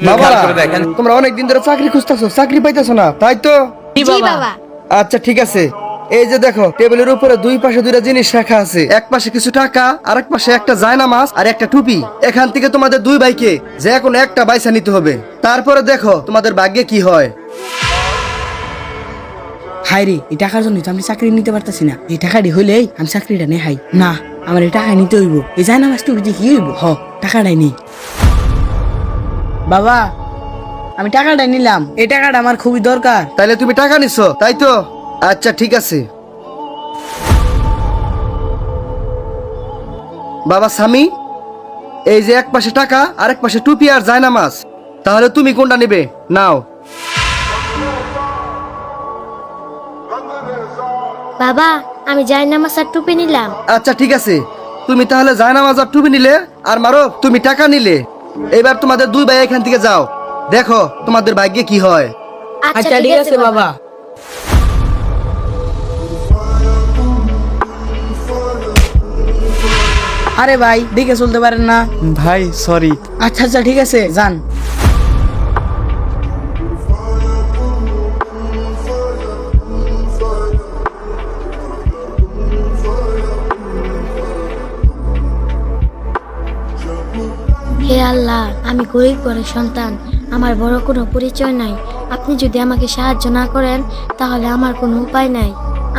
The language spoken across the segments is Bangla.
বাবারা, করে দেখেন। তোমরা অনেকদিন ধরে চাকরি খুঁজতেছো, চাকরি পাইতেছো না, তাই তো? জি বাবা। আচ্ছা ঠিক আছে, এই যে দেখো টেবিলের উপরে দুই পাশে দুইটা জিনিস রাখা আছে, এক পাশে কিছু টাকা আর এক পাশে একটা জায়নামাজ আর একটা টুপি। এখান থেকে তোমাদের দুই ভাইকে যে কোনো একটা বাইসা নিতে হবে, তারপরে দেখো তোমাদের ভাগ্যে কি হয়। হাই রে, এই টাকার জন্য তো আমি চাকরি নিতে পারতেছি না। এই টাকাটি হইলেই আমি চাকরিটা নেই। হাই না, আমার এই টাকা নিতে হইব। এই যায় না মাস টুপি দিয়ে কি হইব? টাকাটাই নেই। বাবা, আমি টাকাটাই নিলাম। এই টাকাটা আমার খুবই দরকার। তাইলে তুমি টাকা নিছো, তাই তো? আচ্ছা ঠিক আছে। বাবা স্বামী, এই যে এক পাশে টাকা আর এক পাশে টুপি আর জায়নামাজ, তাহলে তুমি কোনটা নেবে? নাও। বাবা, আমি জায়নামাজ আর টুপি নিলাম। আচ্ছা ঠিক আছে, তুমি তাহলে জায়নামাজ আর টুপি নিলে, আর মারো তুমি টাকা নিলে। এবার তোমাদের দুই ভাই এখান থেকে যাও, দেখো তোমাদের ভাগ্যে কি হয়। আচ্ছা ঠিক আছে বাবা। আরে ভাই, দেখে চলতে পারেন না? ভাই সরি। আচ্ছা আচ্ছা ঠিক আছে, যান। হে আল্লাহ, আমি গরিব ঘরের সন্তান, আমার বড় কোনো পরিচয় নাই। আপনি যদি আমাকে সাহায্য না করেন তাহলে আমার কোনো উপায় নাই।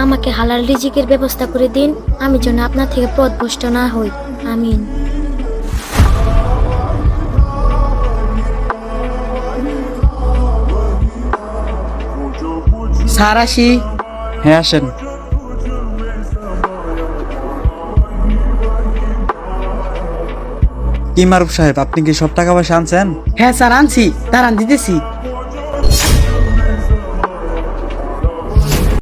আমাকে হালাল রিজিকের ব্যবস্থা করে দিন, আমি যেন আপনার থেকে পথভ্রষ্ট না হই। আমিন। স্যার আসি। হ্যাঁ আসেন। কি মারুফ সাহেব, আপনি কি সব টাকা পয়সা আনছেন? হ্যাঁ স্যার, আনছি, দাঁড়ান দিতেছি।